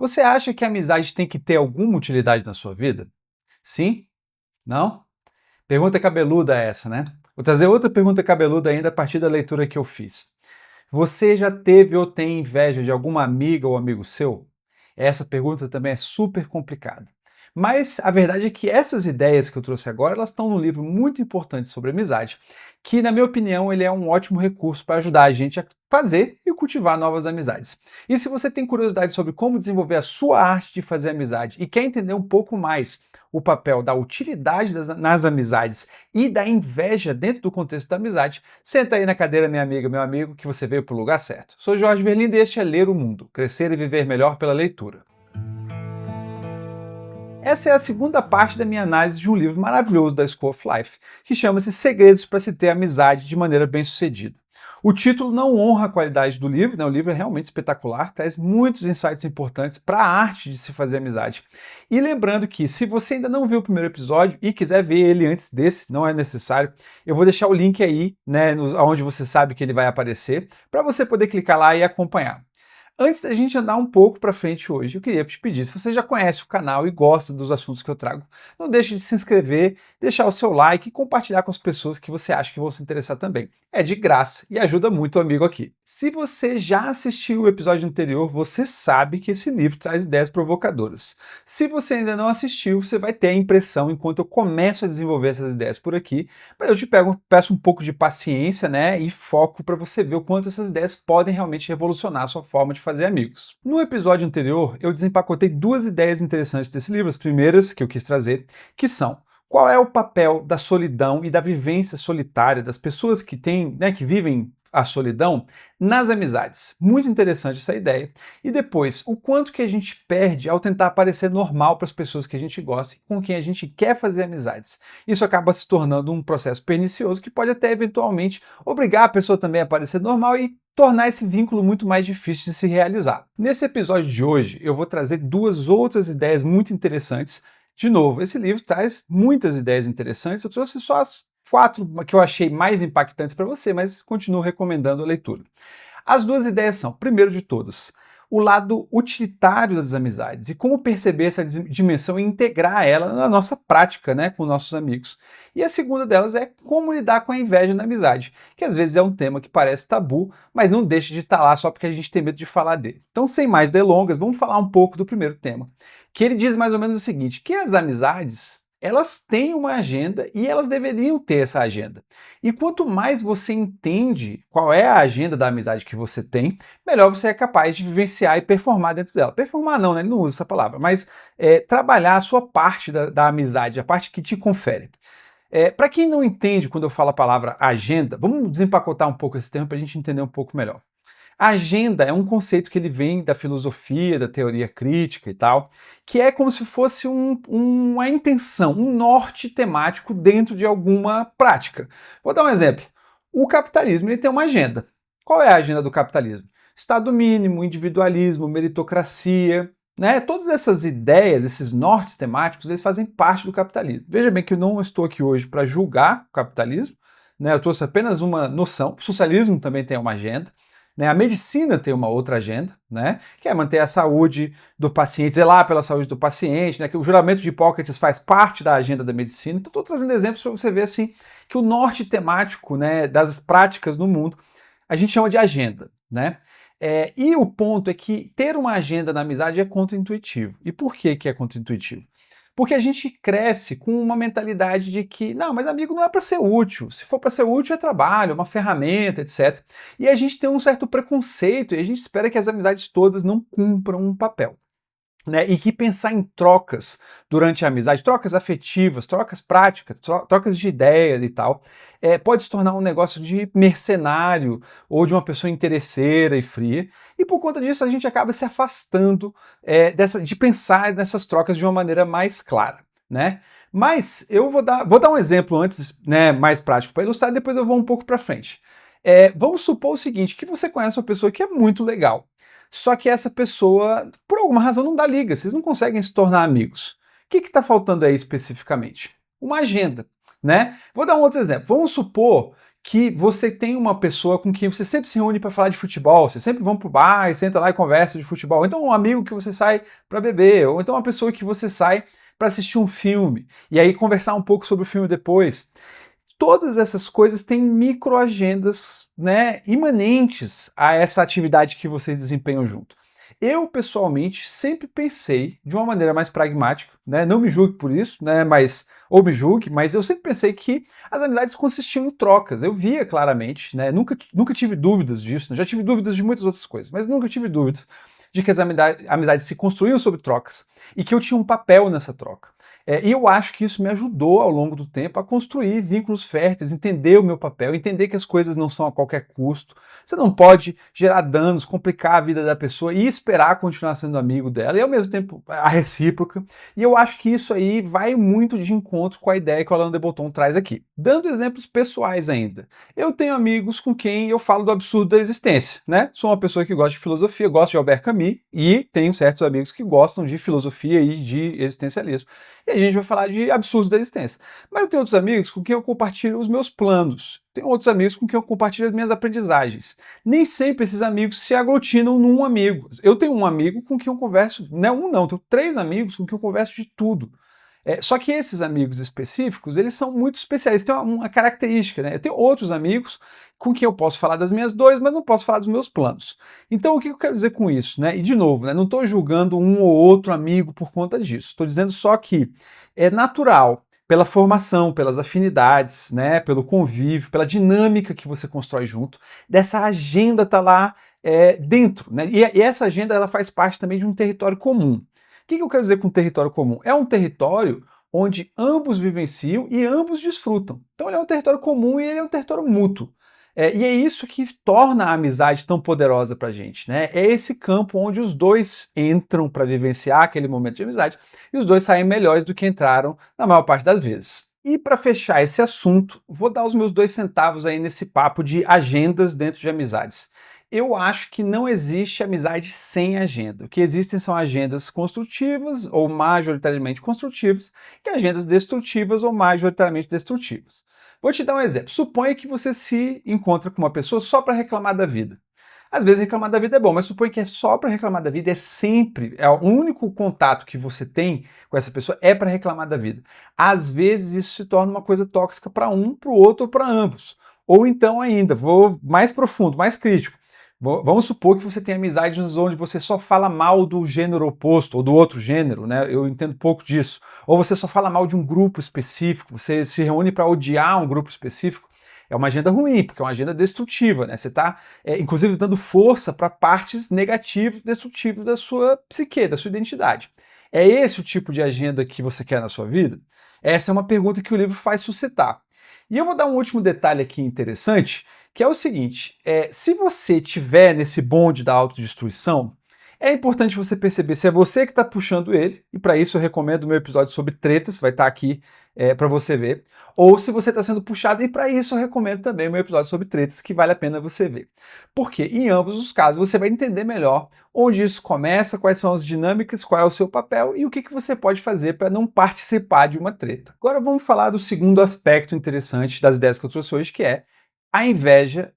Você acha que a amizade tem que ter alguma utilidade na sua vida? Sim? Não? Pergunta cabeluda essa, né? Vou trazer outra pergunta cabeluda ainda a partir da leitura que eu fiz. Você já teve ou tem inveja de alguma amiga ou amigo seu? Essa pergunta também é super complicada. Mas a verdade é que essas ideias que eu trouxe agora, elas estão num livro muito importante sobre amizade, que na minha opinião ele é um ótimo recurso para ajudar a gente a fazer e cultivar novas amizades. E se você tem curiosidade sobre como desenvolver a sua arte de fazer amizade e quer entender um pouco mais o papel da utilidade nas amizades e da inveja dentro do contexto da amizade, senta aí na cadeira, minha amiga, meu amigo, que você veio para o lugar certo. Sou Jorge Verlindo e este é Ler o Mundo, crescer e viver melhor pela leitura. Essa é a segunda parte da minha análise de um livro maravilhoso da School of Life, que chama-se Segredos para se ter amizade de maneira bem-sucedida. O título não honra a qualidade do livro, né? O livro é realmente espetacular, traz muitos insights importantes para a arte de se fazer amizade. E lembrando que, se você ainda não viu o primeiro episódio e quiser ver ele antes desse, não é necessário, eu vou deixar o link aí, né, onde você sabe que ele vai aparecer, para você poder clicar lá e acompanhar. Antes da gente andar um pouco para frente hoje, eu queria te pedir, se você já conhece o canal e gosta dos assuntos que eu trago, não deixe de se inscrever, deixar o seu like e compartilhar com as pessoas que você acha que vão se interessar também. É de graça e ajuda muito o amigo aqui. Se você já assistiu o episódio anterior, você sabe que esse livro traz ideias provocadoras. Se você ainda não assistiu, você vai ter a impressão enquanto eu começo a desenvolver essas ideias por aqui, mas eu te peço um pouco de paciência, né, e foco para você ver o quanto essas ideias podem realmente revolucionar a sua forma de fazer amigos. No episódio anterior, eu desempacotei duas ideias interessantes desse livro, as primeiras que eu quis trazer, que são: qual é o papel da solidão e da vivência solitária das pessoas que têm, né, que vivem a solidão nas amizades. Muito interessante essa ideia. E depois, o quanto que a gente perde ao tentar parecer normal para as pessoas que a gente gosta e com quem a gente quer fazer amizades. Isso acaba se tornando um processo pernicioso que pode até eventualmente obrigar a pessoa também a parecer normal e tornar esse vínculo muito mais difícil de se realizar. Nesse episódio de hoje, eu vou trazer duas outras ideias muito interessantes. De novo, esse livro traz muitas ideias interessantes, eu trouxe só as 4 que eu achei mais impactantes para você, mas continuo recomendando a leitura. As duas ideias são, primeiro de todas, o lado utilitário das amizades e como perceber essa dimensão e integrar ela na nossa prática, né, com nossos amigos. E a segunda delas é como lidar com a inveja na amizade, que às vezes é um tema que parece tabu, mas não deixa de estar lá só porque a gente tem medo de falar dele. Então, sem mais delongas, vamos falar um pouco do primeiro tema, que ele diz mais ou menos o seguinte, que as amizades, elas têm uma agenda e elas deveriam ter essa agenda. E quanto mais você entende qual é a agenda da amizade que você tem, melhor você é capaz de vivenciar e performar dentro dela. Performar não, né? Ele não usa essa palavra, mas trabalhar a sua parte da amizade, a parte que te confere. Para quem não entende quando eu falo a palavra agenda, vamos desempacotar um pouco esse termo para a gente entender um pouco melhor. A agenda é um conceito que ele vem da filosofia, da teoria crítica e tal, que é como se fosse uma intenção, um norte temático dentro de alguma prática. Vou dar um exemplo. O capitalismo ele tem uma agenda. Qual é a agenda do capitalismo? Estado mínimo, individualismo, meritocracia, né? Todas essas ideias, esses nortes temáticos, eles fazem parte do capitalismo. Veja bem que eu não estou aqui hoje para julgar o capitalismo, né? Eu trouxe apenas uma noção. O socialismo também tem uma agenda. Né? A medicina tem uma outra agenda, né? Que é manter a saúde do paciente, zelar pela saúde do paciente, né? Que o juramento de Hipócrates faz parte da agenda da medicina. Então, estou trazendo exemplos para você ver assim que o norte temático, né, das práticas no mundo a gente chama de agenda, né? E o ponto é que ter uma agenda na amizade é contraintuitivo. E por que é contraintuitivo? Porque a gente cresce com uma mentalidade de que, não, mas amigo não é para ser útil. Se for para ser útil é trabalho, é uma ferramenta, etc. E a gente tem um certo preconceito e a gente espera que as amizades todas não cumpram um papel. Né, e que pensar em trocas durante a amizade, trocas afetivas, trocas práticas, trocas de ideias e tal, pode se tornar um negócio de mercenário ou de uma pessoa interesseira e fria, e por conta disso a gente acaba se afastando de pensar nessas trocas de uma maneira mais clara. Né? Mas eu vou dar um exemplo antes, né, mais prático para ilustrar, e depois eu vou um pouco para frente. Vamos supor o seguinte, que você conhece uma pessoa que é muito legal, só que essa pessoa, por alguma razão, não dá liga, vocês não conseguem se tornar amigos. O que está faltando aí especificamente? Uma agenda, né? Vou dar um outro exemplo. Vamos supor que você tem uma pessoa com quem você sempre se reúne para falar de futebol, vocês sempre vão pro bar e senta lá e conversa de futebol. Então um amigo que você sai para beber, ou então uma pessoa que você sai para assistir um filme e aí conversar um pouco sobre o filme depois. Todas essas coisas têm microagendas, né, imanentes a essa atividade que vocês desempenham junto. Eu, pessoalmente, sempre pensei de uma maneira mais pragmática, né? Não me julgue por isso, né? Ou me julgue, mas eu sempre pensei que as amizades consistiam em trocas. Eu via claramente, né? Nunca tive dúvidas disso, né? Já tive dúvidas de muitas outras coisas, mas nunca tive dúvidas de que as amizades se construíam sobre trocas e que eu tinha um papel nessa troca. E eu acho que isso me ajudou ao longo do tempo a construir vínculos férteis, entender o meu papel, entender que as coisas não são a qualquer custo. Você não pode gerar danos, complicar a vida da pessoa e esperar continuar sendo amigo dela, e ao mesmo tempo a recíproca. E eu acho que isso aí vai muito de encontro com a ideia que o Alain de Botton traz aqui. Dando exemplos pessoais ainda. Eu tenho amigos com quem eu falo do absurdo da existência, né? Sou uma pessoa que gosta de filosofia, gosto de Albert Camus, e tenho certos amigos que gostam de filosofia e de existencialismo. E a gente vai falar de absurdos da existência. Mas eu tenho outros amigos com quem eu compartilho os meus planos. Tenho outros amigos com quem eu compartilho as minhas aprendizagens. Nem sempre esses amigos se aglutinam num amigo. Eu tenho um amigo com quem eu converso, não, tenho 3 amigos com quem eu converso de tudo. Só que esses amigos específicos, eles são muito especiais, tem uma característica, né? Eu tenho outros amigos com quem eu posso falar das minhas dores, mas não posso falar dos meus planos. Então, o que eu quero dizer com isso, né? E, de novo, né, não estou julgando um ou outro amigo por conta disso. Estou dizendo só que é natural, pela formação, pelas afinidades, né, pelo convívio, pela dinâmica que você constrói junto, dessa agenda tá lá dentro, né? E essa agenda ela faz parte também de um território comum. O que eu quero dizer com território comum? É um território onde ambos vivenciam e ambos desfrutam. Então ele é um território comum e ele é um território mútuo. E é isso que torna a amizade tão poderosa pra gente, né? É esse campo onde os dois entram para vivenciar aquele momento de amizade e os dois saem melhores do que entraram na maior parte das vezes. E para fechar esse assunto, vou dar os meus 2 centavos aí nesse papo de agendas dentro de amizades. Eu acho que não existe amizade sem agenda. O que existem são agendas construtivas ou majoritariamente construtivas e agendas destrutivas ou majoritariamente destrutivas. Vou te dar um exemplo. Suponha que você se encontra com uma pessoa só para reclamar da vida. Às vezes reclamar da vida é bom, mas suponha que é só para reclamar da vida, é o único contato que você tem com essa pessoa é para reclamar da vida. Às vezes isso se torna uma coisa tóxica para um, para o outro ou para ambos. Ou então ainda, vou mais profundo, mais crítico. Vamos supor que você tem amizades onde você só fala mal do gênero oposto ou do outro gênero, né? Eu entendo pouco disso. Ou você só fala mal de um grupo específico, você se reúne para odiar um grupo específico. É uma agenda ruim, porque é uma agenda destrutiva, né? Você está, inclusive, dando força para partes negativas, destrutivas da sua psique, da sua identidade. É esse o tipo de agenda que você quer na sua vida? Essa é uma pergunta que o livro faz suscitar. E eu vou dar um último detalhe aqui interessante, que é o seguinte, se você tiver nesse bonde da autodestruição, é importante você perceber se é você que está puxando ele, e para isso eu recomendo o meu episódio sobre tretas, vai estar aqui para você ver, ou se você está sendo puxado, e para isso eu recomendo também o meu episódio sobre tretas, que vale a pena você ver. Porque em ambos os casos você vai entender melhor onde isso começa, quais são as dinâmicas, qual é o seu papel e o que você pode fazer para não participar de uma treta. Agora vamos falar do segundo aspecto interessante das ideias que eu trouxe hoje, que é a inveja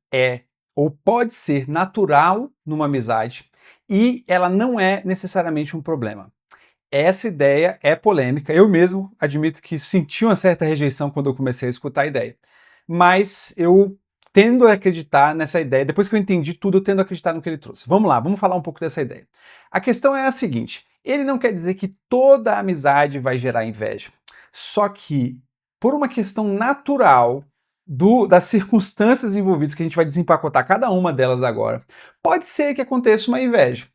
ou pode ser natural numa amizade e ela não é necessariamente um problema. Essa ideia é polêmica. Eu mesmo admito que senti uma certa rejeição quando eu comecei a escutar a ideia. Mas eu tendo a acreditar nessa ideia. Depois que eu entendi tudo, eu tendo a acreditar no que ele trouxe. Vamos lá, vamos falar um pouco dessa ideia. A questão é a seguinte: ele não quer dizer que toda amizade vai gerar inveja. Só que, por uma questão natural das circunstâncias envolvidas, que a gente vai desempacotar cada uma delas agora, pode ser que aconteça uma inveja.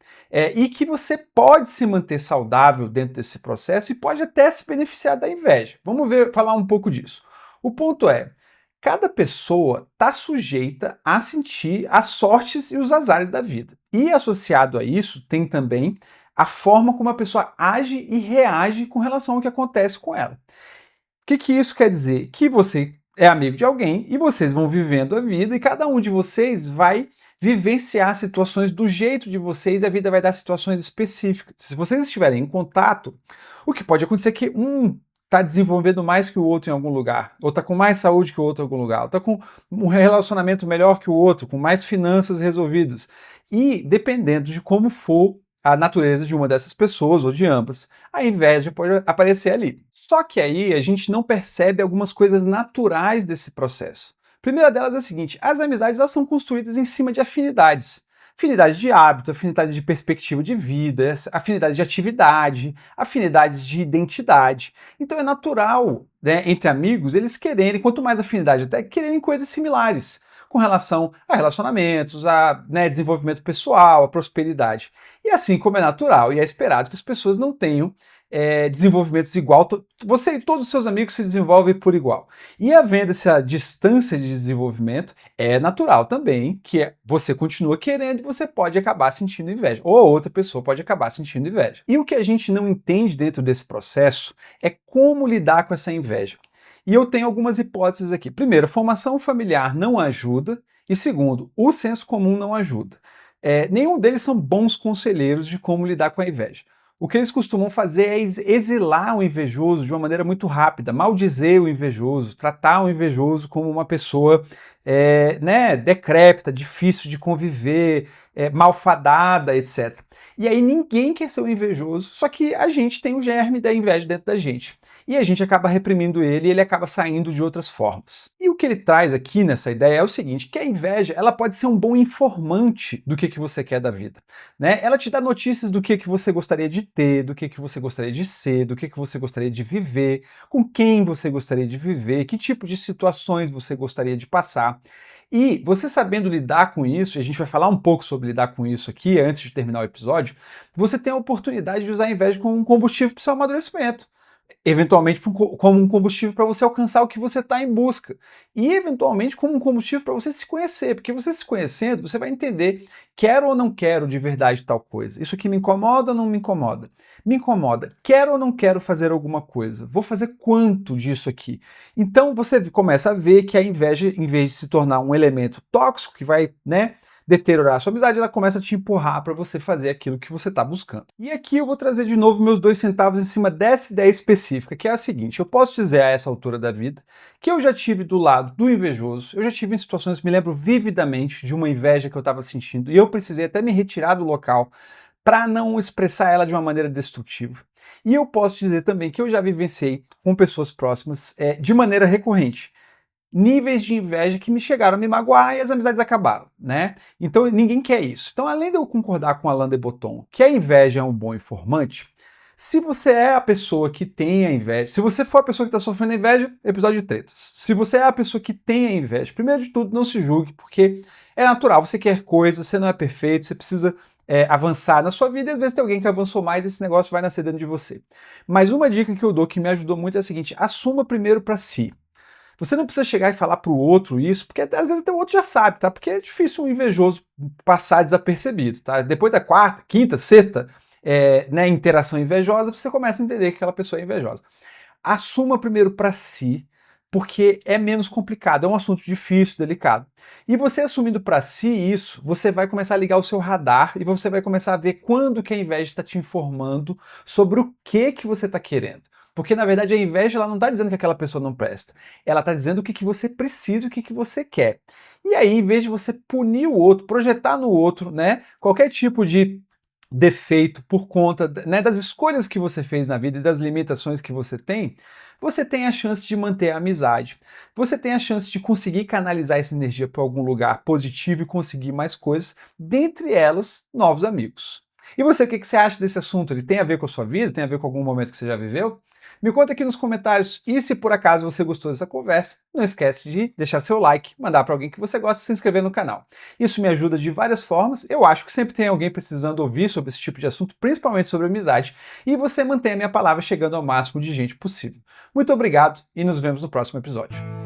E que você pode se manter saudável dentro desse processo e pode até se beneficiar da inveja. Vamos falar um pouco disso. O ponto é, cada pessoa está sujeita a sentir as sortes e os azares da vida. E associado a isso tem também a forma como a pessoa age e reage com relação ao que acontece com ela. O que isso quer dizer? Que você é amigo de alguém e vocês vão vivendo a vida e cada um de vocês vai vivenciar situações do jeito de vocês e a vida vai dar situações específicas. Se vocês estiverem em contato, o que pode acontecer é que um está desenvolvendo mais que o outro em algum lugar, ou está com mais saúde que o outro em algum lugar, ou está com um relacionamento melhor que o outro, com mais finanças resolvidas. E dependendo de como for a natureza de uma dessas pessoas, ou de ambas, a inveja pode aparecer ali. Só que aí a gente não percebe algumas coisas naturais desse processo. A primeira delas é a seguinte: as amizades elas são construídas em cima de afinidades. Afinidade de hábito, afinidade de perspectiva de vida, afinidade de atividade, afinidades de identidade. Então é natural, né, entre amigos, eles quererem, quanto mais afinidade até, quererem coisas similares com relação a relacionamentos, a, né, desenvolvimento pessoal, a prosperidade. E assim como é natural e é esperado que as pessoas não tenham desenvolvimentos igual, você e todos os seus amigos se desenvolvem por igual. E havendo essa distância de desenvolvimento, é natural também que você continua querendo e você pode acabar sentindo inveja, ou outra pessoa pode acabar sentindo inveja. E o que a gente não entende dentro desse processo é como lidar com essa inveja. E eu tenho algumas hipóteses aqui. Primeiro, a formação familiar não ajuda, e segundo, o senso comum não ajuda. Nenhum deles são bons conselheiros de como lidar com a inveja. O que eles costumam fazer é exilar o invejoso de uma maneira muito rápida, maldizer o invejoso, tratar o invejoso como uma pessoa né, decrépita, difícil de conviver, malfadada, etc. E aí ninguém quer ser o invejoso, só que a gente tem o germe da inveja dentro da gente. E a gente acaba reprimindo ele e ele acaba saindo de outras formas. E o que ele traz aqui nessa ideia é o seguinte, que a inveja ela pode ser um bom informante do que você quer da vida. Né? Ela te dá notícias do que você gostaria de ter, do que você gostaria de ser, do que você gostaria de viver, com quem você gostaria de viver, que tipo de situações você gostaria de passar. E você sabendo lidar com isso, e a gente vai falar um pouco sobre lidar com isso aqui antes de terminar o episódio, você tem a oportunidade de usar a inveja como um combustível para o seu amadurecimento. Eventualmente como um combustível para você alcançar o que você está em busca. E eventualmente como um combustível para você se conhecer, porque você se conhecendo, você vai entender, quero ou não quero de verdade tal coisa. Isso aqui me incomoda ou não me incomoda? Me incomoda. Quero ou não quero fazer alguma coisa? Vou fazer quanto disso aqui? Então você começa a ver que a inveja, em vez de se tornar um elemento tóxico que vai, né, deteriorar a sua amizade, ela começa a te empurrar para você fazer aquilo que você está buscando. E aqui eu vou trazer de novo meus 2 centavos em cima dessa ideia específica, que é a seguinte: eu posso dizer a essa altura da vida que eu já tive do lado do invejoso, eu já tive em situações, me lembro vividamente de uma inveja que eu estava sentindo, e eu precisei até me retirar do local para não expressar ela de uma maneira destrutiva. E eu posso dizer também que eu já vivenciei com pessoas próximas de maneira recorrente níveis de inveja que me chegaram a me magoar e as amizades acabaram, né? Então ninguém quer isso. Então, além de eu concordar com Alain de Botton que a inveja é um bom informante, se você é a pessoa que tem a inveja, se você for a pessoa que está sofrendo a inveja, episódio de tretas. Se você é a pessoa que tem a inveja, primeiro de tudo, não se julgue, porque é natural, você quer coisas, você não é perfeito, você precisa avançar na sua vida e às vezes tem alguém que avançou mais e esse negócio vai nascer dentro de você. Mas uma dica que eu dou que me ajudou muito é a seguinte: assuma primeiro para si. Você não precisa chegar e falar para o outro isso, porque às vezes até o outro já sabe, tá? Porque é difícil um invejoso passar desapercebido, tá? Depois da quarta, quinta, sexta né, interação invejosa, você começa a entender que aquela pessoa é invejosa. Assuma primeiro para si, porque é menos complicado, é um assunto difícil, delicado. E você assumindo para si isso, você vai começar a ligar o seu radar e você vai começar a ver quando que a inveja está te informando sobre o que você está querendo. Porque, na verdade, a inveja ela não está dizendo que aquela pessoa não presta. Ela está dizendo o que você precisa e o que você quer. E aí, em vez de você punir o outro, projetar no outro, né, qualquer tipo de defeito por conta, né, das escolhas que você fez na vida e das limitações que você tem a chance de manter a amizade. Você tem a chance de conseguir canalizar essa energia para algum lugar positivo e conseguir mais coisas, dentre elas, novos amigos. E você, o que você acha desse assunto? Ele tem a ver com a sua vida? Tem a ver com algum momento que você já viveu? Me conta aqui nos comentários e se por acaso você gostou dessa conversa, não esquece de deixar seu like, mandar para alguém que você gosta e se inscrever no canal. Isso me ajuda de várias formas, eu acho que sempre tem alguém precisando ouvir sobre esse tipo de assunto, principalmente sobre amizade, e você mantém a minha palavra chegando ao máximo de gente possível. Muito obrigado e nos vemos no próximo episódio.